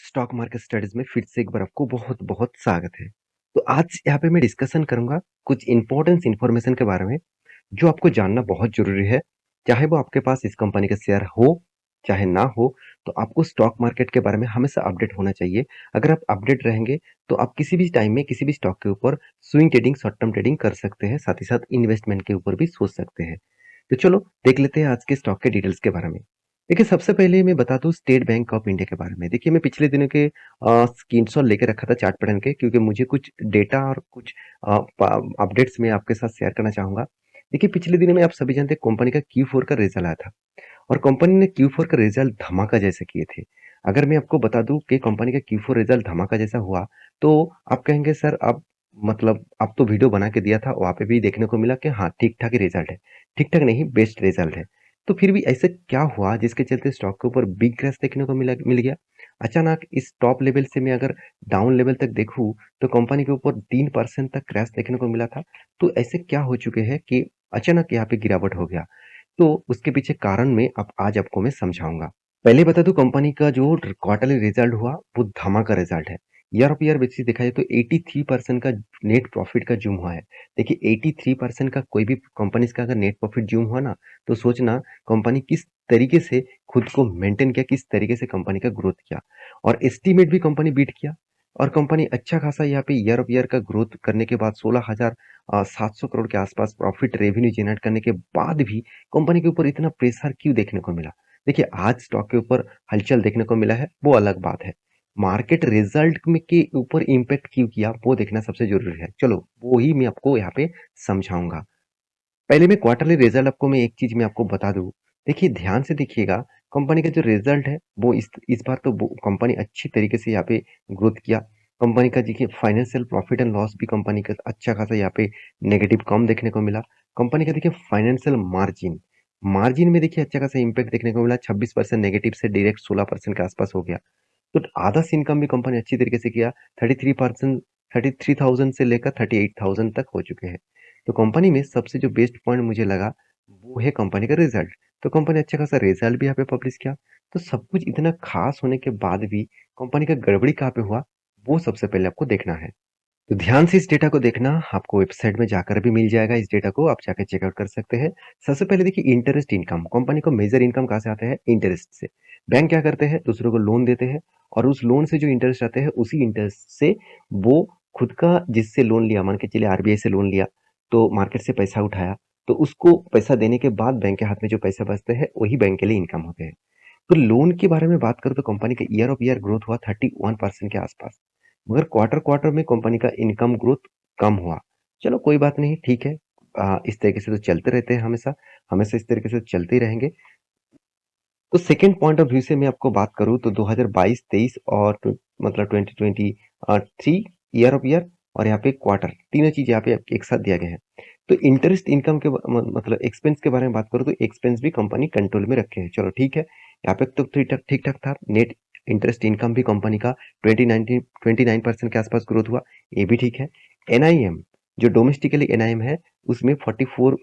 Stock market studies में फिर से एक बार आपको बहुत बहुत स्वागत है। तो आज यहाँ पे मैं डिस्कशन करूंगा कुछ इंपॉर्टेंट इन्फॉर्मेशन के बारे में जो आपको जानना बहुत जरूरी है। चाहे वो आपके पास इस कंपनी का शेयर हो चाहे ना हो, तो आपको स्टॉक मार्केट के बारे में हमेशा अपडेट होना चाहिए। अगर आप अपडेट रहेंगे तो आप किसी भी टाइम में किसी भी स्टॉक के ऊपर swing trading short term trading कर सकते हैं, साथ ही साथ इन्वेस्टमेंट के ऊपर भी सोच सकते हैं। तो चलो देख लेते हैं आज के स्टॉक के डिटेल्स के बारे में। देखिए, सबसे पहले मैं बता दूं स्टेट बैंक ऑफ इंडिया के बारे में। देखिए, मैं पिछले दिनों के स्क्रीनशॉट लेके रखा था चार्ट पैटर्न के, क्योंकि मुझे कुछ डेटा और कुछ अपडेट्स में आपके साथ शेयर करना चाहूंगा। देखिए, पिछले दिनों में आप सभी जानते हैं कंपनी का Q4 का रिजल्ट आया था और कंपनी ने Q4 का रिजल्ट धमाका जैसे किए थे। अगर मैं आपको बता दूं कि कंपनी का Q4 रिजल्ट धमाका जैसा हुआ, तो आप कहेंगे सर आप मतलब आप तो वीडियो बना के दिया था, वहां पे भी देखने को मिला कि हाँ ठीक ठाक ही रिजल्ट है। ठीक ठाक नहीं, बेस्ट रिजल्ट है। तो फिर भी ऐसे क्या हुआ जिसके चलते स्टॉक के ऊपर बिग क्रैश देखने को मिल गया। अचानक इस टॉप लेवल से मैं अगर डाउन लेवल तक देखूं, तो कंपनी के ऊपर 3% तक क्रैश देखने को मिला था। तो ऐसे क्या हो चुके हैं कि अचानक यहाँ पे गिरावट हो गया। तो उसके पीछे कारण में अब आज आपको मैं समझाऊंगा। पहले बता दूं, कंपनी का जो क्वार्टरली रिजल्ट हुआ वो धमाका रिजल्ट है। ईयर ऑफ ईयर बेसिस देखा जाए तो 83% का नेट प्रॉफिट का जूम हुआ है। देखिए, 83% का कोई भी कंपनी का अगर नेट प्रॉफिट जूम हुआ ना, तो सोचना कंपनी किस तरीके से खुद को मेंटेन किया, किस तरीके से कंपनी का ग्रोथ किया। और एस्टीमेट भी कंपनी बीट किया। और कंपनी अच्छा खासा यहाँ पे ईयर ऑफ ईयर का ग्रोथ करने के बाद 16,700 करोड़ के आसपास प्रॉफिट रेवेन्यू जनरेट करने के बाद भी कंपनी के ऊपर इतना प्रेशर क्यों देखने को मिला। देखिए, आज स्टॉक के ऊपर हलचल देखने को मिला है, वो अलग बात है। मार्केट रिजल्ट में के ऊपर इम्पैक्ट क्यों किया वो देखना सबसे जरूरी है। चलो वो ही मैं आपको यहाँ पे समझाऊंगा। पहले मैं क्वार्टरली रिजल्ट आपको मैं एक चीज मैं आपको बता दूं। देखिए, ध्यान से देखिएगा। कंपनी का जो रिजल्ट है वो इस बार तो कंपनी अच्छी तरीके से यहाँ पे ग्रोथ किया। कंपनी का देखिए फाइनेंशियल प्रॉफिट एंड लॉस भी कंपनी का अच्छा खासा यहाँ पे नेगेटिव कम देखने को मिला। कंपनी का देखिए फाइनेंशियल मार्जिन मार्जिन में देखिए अच्छा खासा इंपैक्ट देखने को मिला। 26% नेगेटिव से डायरेक्ट 16% के आसपास हो गया। तो आधा इनकम भी कंपनी अच्छी तरीके से किया। 33%, 33,000 से लेकर 38,000 तक हो चुके हैं। तो कंपनी में सबसे जो बेस्ट पॉइंट मुझे लगा वो है कंपनी का रिजल्ट। तो कंपनी अच्छा खासा रिजल्ट भी यहाँ पे पब्लिश किया। तो सब कुछ इतना खास होने के बाद भी कंपनी का गड़बड़ी कहाँ पे हुआ, वो सबसे पहले आपको देखना है। तो ध्यान से इस डेटा को देखना। आपको वेबसाइट में जाकर भी मिल जाएगा, इस डेटा को आप जाकर चेकआउट कर सकते हैं। सबसे पहले देखिए इंटरेस्ट इनकम। कंपनी को मेजर इनकम कहाँ से आते हैं? इंटरेस्ट से। बैंक क्या करते हैं? दूसरों को लोन देते हैं और उस लोन से जो इंटरेस्ट आते हैं उसी इंटरेस्ट से वो खुद का जिससे लोन लिया, मान के चलिए आरबीआई से लोन लिया, तो मार्केट से पैसा उठाया, तो उसको पैसा देने के बाद बैंक के हाथ में जो पैसा बचते हैं वही बैंक के लिए इनकम होते हैं। तो लोन के बारे में बात करूं तो कंपनी का ईयर ऑफ ईयर ग्रोथ हुआ 31% के आसपास। मगर क्वार्टर क्वार्टर में कंपनी का इनकम ग्रोथ कम हुआ। चलो कोई बात नहीं, ठीक है। इस तरीके से तो चलते रहते हैं हमेशा। हमेशा इस तरीके से चलते ही रहेंगे। तो सेकंड पॉइंट ऑफ व्यू से मैं आपको बात करूं तो 2022-23 और मतलब 2023 ईयर ऑफ ईयर और यहाँ पे क्वार्टर, तीनों चीज यहाँ पे एक साथ दिया गया है। तो इंटरेस्ट इनकम के मतलब एक्सपेंस के बारे में बात करूं तो एक्सपेंस भी कंपनी कंट्रोल में रखे हैं। चलो ठीक है, यहाँ पे तो ठीक ठाक था। नेट इंटरेस्ट इनकम भी कंपनी का 29% के आसपास ग्रोथ हुआ, ये भी ठीक है। एनआईएम, जो डोमेस्टिकली एनआईएम है, उसमें 44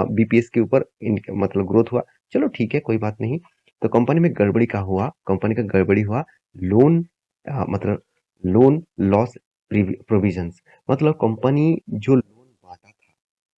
बीपीएस के ऊपर मतलब ग्रोथ हुआ। चलो ठीक है, कोई बात नहीं। तो कंपनी में गड़बड़ी का हुआ, कंपनी का गड़बड़ी हुआ लोन, मतलब लोन लॉस प्रोविजंस। मतलब कंपनी जो लोन बांटा था,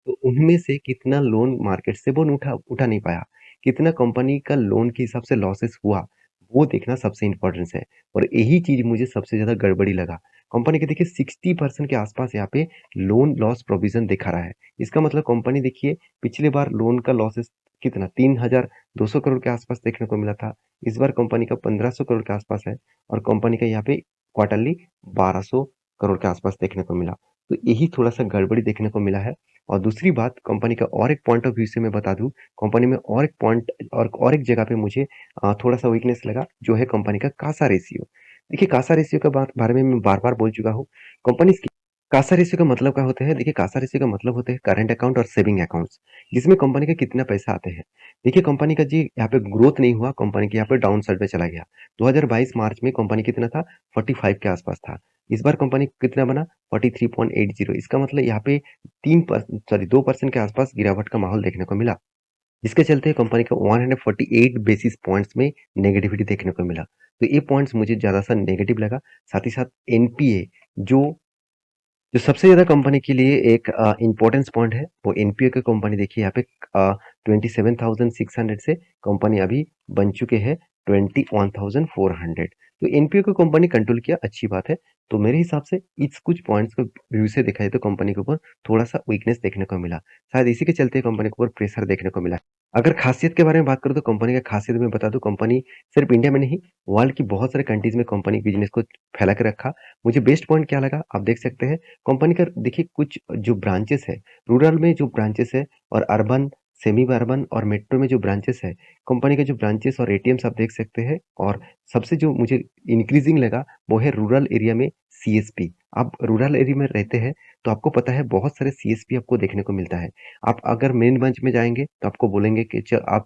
तो उनमें से कितना लोन मार्केट से वो उठा उठा नहीं पाया, कितना कंपनी का लोन के हिसाब से लॉसेस हुआ, वो देखना सबसे इंपॉर्टेंट है। और यही चीज मुझे सबसे ज्यादा गड़बड़ी लगा। कंपनी के देखिए 60% के आसपास यहाँ पे लोन लॉस प्रोविजन दिखा रहा है। इसका मतलब कंपनी देखिए पिछले बार लोन का लॉसेस कितना 3,200 करोड़ के आसपास देखने को मिला था। इस बार कंपनी का 1,500 करोड़ के आसपास है और कंपनी का यहाँ पे क्वार्टरली 1,200 करोड़ के आसपास देखने को मिला। तो यही थोड़ा सा गड़बड़ी देखने को मिला है। और दूसरी बात कंपनी का और एक पॉइंट ऑफ व्यू से मैं बता दूं, कंपनी में और एक पॉइंट और एक जगह पे मुझे थोड़ा सा वीकनेस लगा, जो है कंपनी का कासा रेशियो। देखिए, कासा रेशियो के बारे में मैं बार बार बोल चुका हूँ। कंपनी कासा रेशियो का मतलब क्या होता है? देखिए, कासा रेशियो का मतलब होते हैं करंट अकाउंट और सेविंग अकाउंट्स, जिसमें कंपनी का कितना पैसा आते हैं। देखिए, कंपनी का जी यहाँ पे ग्रोथ नहीं हुआ, कंपनी के यहाँ पे डाउन साइड पे चला गया। 2022 मार्च में कंपनी कितना था? 45 के आसपास था। इस बार कंपनी कितना बना? 43.80। इसका मतलब यहाँ पे 3% सॉरी 2% के आसपास गिरावट का माहौल देखने को मिला। जिसके चलते कंपनी का 148 बेसिस पॉइंट्स में नेगेटिविटी देखने को मिला। तो ये पॉइंट्स मुझे ज़्यादा-सा नेगेटिव लगा। साथ ही साथ एनपीए जो जो सबसे ज़्यादा कंपनी के लिए एक इम्पोर्टेंस पॉइंट है, वो एनपीए की कंपनी देखिए यहाँ पे 27,600 से कंपनी अभी बन चुके हैं 21,400। तो एनपीए को कंपनी कंट्रोल किया, अच्छी बात है। तो मेरे हिसाब से इस कुछ पॉइंट्स को व्यू से देखा जाए तो कंपनी के ऊपर थोड़ा-सा वीकनेस देखने को मिला। शायद इसी के चलते कंपनी के ऊपर प्रेशर देखने को मिला। अगर खासियत के बारे में बात करूँ तो कंपनी का खासियत मैं बता दूँ, कंपनी सिर्फ इंडिया में नहीं, वर्ल्ड की बहुत सारे कंट्रीज़ में कंपनी बिज़नेस को फैला के रखा। मुझे बेस्ट पॉइंट क्या लगा, आप देख सकते हैं कंपनी का देखिए कुछ जो ब्रांचेस है, रूरल में जो ब्रांचेस है और अर्बन, सेमी अर्बन और मेट्रो में जो ब्रांचेस है, कंपनी के जो ब्रांचेस और एटीएम्स आप देख सकते हैं। और सबसे जो मुझे इंक्रीजिंग लगा वो है रूरल एरिया में सीएसपी। आप रूरल एरिया में रहते हैं तो आपको पता है बहुत सारे सीएसपी आपको देखने को मिलता है। आप अगर मेन ब्रांच में जाएँगे तो आपको बोलेंगे कि आप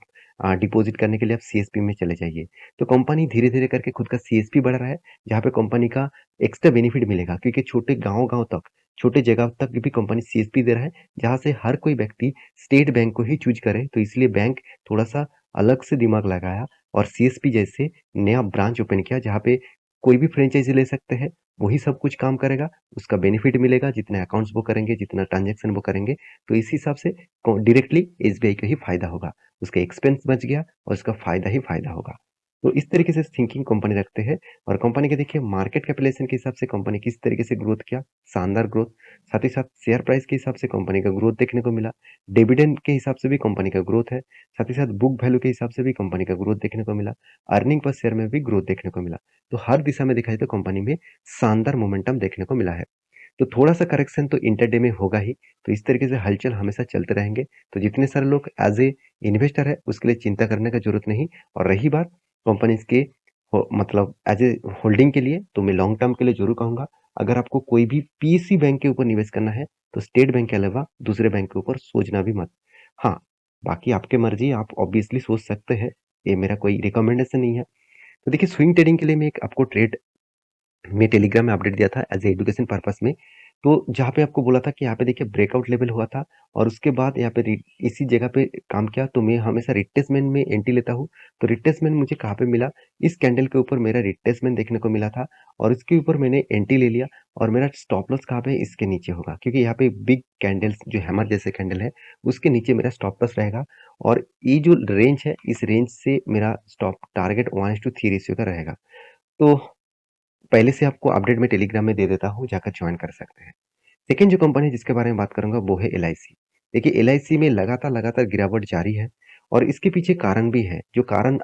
डिपॉज़िट करने के लिए आप सीएसपी में चले जाइए। तो कंपनी धीरे-धीरे करके खुद का सीएसपी बढ़ा रहा है, जहाँ पे कंपनी का एक्स्ट्रा बेनिफिट मिलेगा, क्योंकि छोटे गाँव-गाँव तक, छोटे जगह तक भी कंपनी सीएसपी दे रहा है, जहाँ से हर कोई व्यक्ति स्टेट बैंक को ही चूज़ करे। तो इसलिए बैंक थोड़ा-सा अलग से दिमाग लगाया और सीएसपी जैसे नया ब्रांच ओपन किया, जहाँ पे कोई भी फ्रेंचाइज़ी ले सकते हैं, वही सब कुछ काम करेगा, उसका बेनिफिट मिलेगा, जितने अकाउंट्स वो करेंगे, जितना ट्रांज़ैक्शन वो करेंगे, तो इस हिसाब से डायरेक्टली एसबीआई को ही फ़ायदा होगा। उसका एक्सपेंस बच गया और उसका फ़ायदा ही फ़ायदा होगा। तो इस तरीके से थिंकिंग कंपनी रखते हैं। और कंपनी के देखिए मार्केट कैपिटलाइज़ेशन के हिसाब से कंपनी किस तरीके से ग्रोथ किया, शानदार ग्रोथ। साथ ही साथ शेयर प्राइस के हिसाब से कंपनी का ग्रोथ देखने को मिला। डिविडेंड के हिसाब से भी कंपनी का ग्रोथ है। साथ ही साथ बुक वैल्यू के हिसाब से भी कंपनी का ग्रोथ देखने को मिला। अर्निंग पर शेयर में भी ग्रोथ देखने को मिला। तो हर दिशा में देखा जाए तो कंपनी में शानदार मोमेंटम देखने को मिला है। तो थोड़ा-सा करेक्शन तो इंटरडे में होगा ही, तो इस तरीके से हलचल हमेशा चलते रहेंगे। तो जितने सारे लोग एज़ ए इन्वेस्टर है, उसके लिए चिंता करने का ज़रूरत नहीं। और रही बात कंपनीज़ के मतलब एज़ ए होल्डिंग के लिए, तो मैं लॉन्ग टर्म के लिए ज़रूर कहूँगा, अगर आपको कोई भी पीएसयू बैंक के ऊपर निवेश करना है, तो स्टेट बैंक के अलावा दूसरे बैंक के ऊपर सोचना भी मत। हाँ, बाकी आपकी मर्ज़ी, आप ऑब्वियसली सोच सकते हैं, ये मेरा कोई रिकमेंडेशन नहीं है। तो देखिए स्विंग ट्रेडिंग के लिए मैं एक आपको ट्रेड मैं टेलीग्राम में अपडेट दिया था एज़ ए एजुकेशन पर्पस में। तो जहाँ पे आपको बोला था कि यहाँ पे देखिए ब्रेकआउट लेवल हुआ था और उसके बाद यहाँ पे इसी जगह पे काम किया, तो मैं हमेशा रिट्रेसमेंट में एंट्री लेता हूँ। तो रिट्रेसमेंट मुझे कहाँ पे मिला, इस कैंडल के ऊपर मेरा रिट्रेसमेंट देखने को मिला था और इसके ऊपर मैंने एंट्री ले लिया। और मेरा स्टॉप लॉस कहाँ पे है, इसके नीचे होगा, क्योंकि यहाँ पे बिग कैंडल्स जो हैमर जैसे कैंडल है, उसके नीचे मेरा स्टॉप लॉस रहेगा। और ये जो रेंज है, इस रेंज से मेरा स्टॉप टारगेट 1:3 रेशियो का रहेगा। तो पहले से आपको अपडेट मैं टेलीग्राम में दे देता हूँ, जाकर जॉइन कर सकते हैं। सेकंड जो कंपनी जिसके बारे में बात करूँगा वो है एलआईसी। देखिए एलआईसी में लगातार-लगातार गिरावट जारी है और इसके पीछे कारण भी है। जो कारण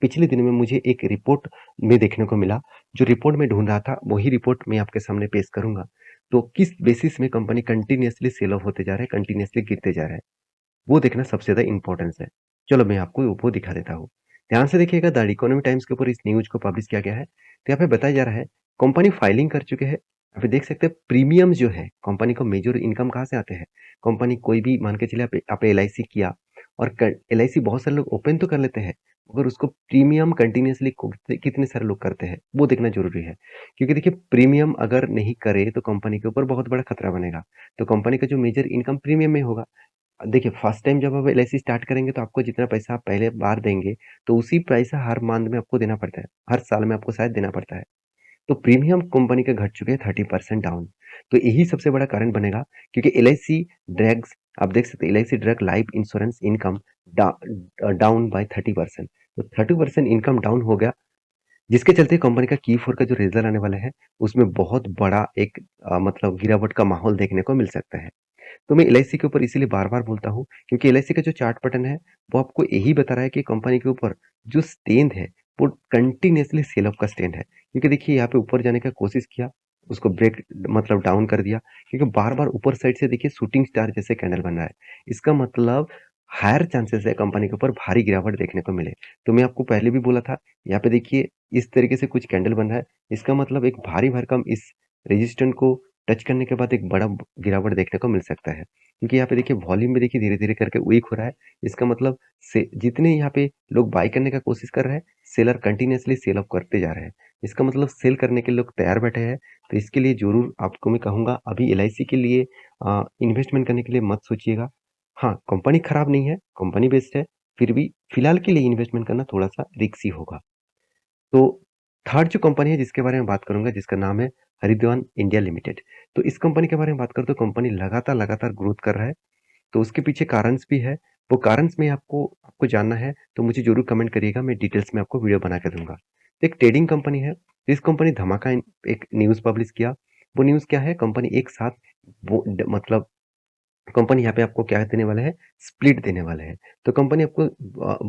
पिछले दिनों में मुझे एक रिपोर्ट में देखने को मिला, जो रिपोर्ट मैं ढूँढ रहा था वही रिपोर्ट मैं आपके सामने पेश करूँगा। तो किस बेसिस में कंपनी कंटीन्यूअसली सेल ऑफ होते जा रहा है, कंटीन्यूअसली गिरते जा रहा है, वो देखना सबसे ज़्यादा इम्पोर्टेंस है। चलो मैं आपको वो दिखा देता हूँ। ध्यान से देखिएगा, द इकोनॉमी टाइम्स के ऊपर इस न्यूज़ को पब्लिश किया गया है। तो यहाँ पे बताया जा रहा है, कंपनी फाइलिंग कर चुके हैं। यहाँ पे देख सकते हैं प्रीमियम जो है, कंपनी को मेजर इनकम कहाँ से आते हैं? कंपनी कोई भी मान के चलिए आपने एलआईसी किया और क एलआईसी बहुत सारे लोग ओपन तो कर लेते हैं, मगर उसको प्रीमियम कंटीन्यूअसली कितने सारे लोग करते हैं, वो देखना ज़रूरी है। क्योंकि देखिए प्रीमियम अगर नहीं करे तो कंपनी के ऊपर बहुत बड़ा खतरा बनेगा। तो कंपनी का जो मेजर इनकम प्रीमियम में होगा। देखिए फर्स्ट टाइम जब आप एलआईसी स्टार्ट करेंगे तो आपको जितना पैसा आप पहले बार देंगे, तो उसी पैसा हर मंथ में आपको देना पड़ता है। हर साल में आपको शायद देना पड़ता है। तो प्रीमियम कंपनी के घट चुके हैं 30% डाउन। तो यही सबसे बड़ा कारण बनेगा, क्योंकि एलआईसी ड्रैग्स, आप देख सकते हैं LIC drug life insurance income down by 30%। तो 30% इनकम डाउन हो गया, जिसके चलते कंपनी का Q4 का जो रिजल्ट आने वाला है, उसमें बहुत बड़ा एक मतलब गिरावट का माहौल देखने को मिल सकता है। तो मैं एलआईसी के ऊपर इसीलिए बार-बार बोलता हूँ, क्योंकि एलआईसी का जो चार्ट पैटर्न है, वो आपको यही बता रहा है कि कंपनी के ऊपर जो स्ट्रेंथ है, वो कंटीन्यूअसली सेल ऑफ का स्ट्रेंथ है। क्योंकि देखिए यहाँ पे ऊपर जाने का कोशिश किया, उसको ब्रेक मतलब डाउन कर दिया, क्योंकि बार-बार ऊपर साइड से देखिए शूटिंग स्टार जैसे कैंडल बन रहा है। इसका मतलब हायर चांसेस है कंपनी के ऊपर भारी गिरावट देखने को मिले। तो मैं आपको पहले भी बोला था, यहाँ पे देखिए इस तरीके से कुछ कैंडल बन रहा है, इसका मतलब एक भारी भरकम इस रेजिस्टेंस को टच करने के बाद एक बड़ा गिरावट देखने को मिल सकता है। क्योंकि यहाँ पे देखिए वॉल्यूम भी देखिए धीरे-धीरे करके वीक हो रहा है। इसका मतलब से जितने यहाँ पे लोग बाय करने का कोशिश कर रहे हैं, सेलर कंटीन्यूअसली सेल ऑफ करते जा रहे हैं। इसका मतलब सेल करने के लिए लोग तैयार बैठे हैं। तो इसके लिए ज़रूर आपको मैं कहूँगा, अभी एलआईसी के लिए इन्वेस्टमेंट करने के लिए मत सोचिएगा। हाँ, कंपनी खराब नहीं है, कंपनी बेस्ट है, फिर भी फिलहाल के लिए इन्वेस्टमेंट करना थोड़ा-सा रिस्की होगा। तो थर्ड जो कंपनी है जिसके बारे में बात करूँगा जिसका नाम है हरिद्वार इंडिया लिमिटेड। तो इस कंपनी के बारे में बात करूँ तो कंपनी लगातार ग्रोथ कर रहा है। तो उसके पीछे कारणस भी है। वो कारणस में आपको आपको जानना है तो मुझे ज़रूर कमेंट करिएगा, मैं डिटेल्स में आपको वीडियो बना के दूँगा। एक ट्रेडिंग कंपनी है, इस कंपनी धमाका एक न्यूज़ पब्लिश किया। वो न्यूज़ क्या है कंपनी एक साथ वो ड मतलब कंपनी यहाँ पे आपको क्या देने वाला है, स्प्लिट देने वाला है। तो कंपनी आपको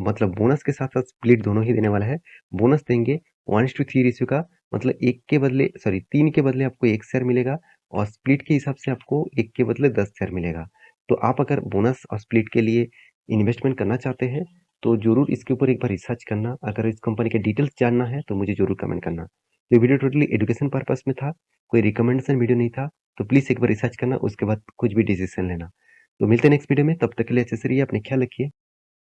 मतलब बोनस के साथ-साथ स्प्लिट दोनों ही देने वाला है। बोनस देंगे 1:3 रेशियो का मतलब 1 के बदले सॉरी 3 के बदले आपको 1 शेयर मिलेगा और स्प्लिट के हिसाब से आपको 1 के बदले 10 शेयर मिलेगा। तो आप अगर बोनस और स्प्लिट के लिए इन्वेस्टमेंट करना चाहते हैं, तो ज़रूर इसके ऊपर एक बार रिसर्च करना। अगर इस कंपनी के डिटेल्स जानना है, तो मुझे ज़रूर कमेंट करना। ये वीडियो टोटली एजुकेशन पर्पज़ में था, कोई रिकमेंडेशन वीडियो नहीं था। तो प्लीज़ एक बार रिसर्च करना, उसके बाद कुछ भी डिसीज़न लेना। तो मिलते हैं नेक्स्ट वीडियो में, तब तक के लिए अच्छे से रहिए, अपना ख्याल रखिए।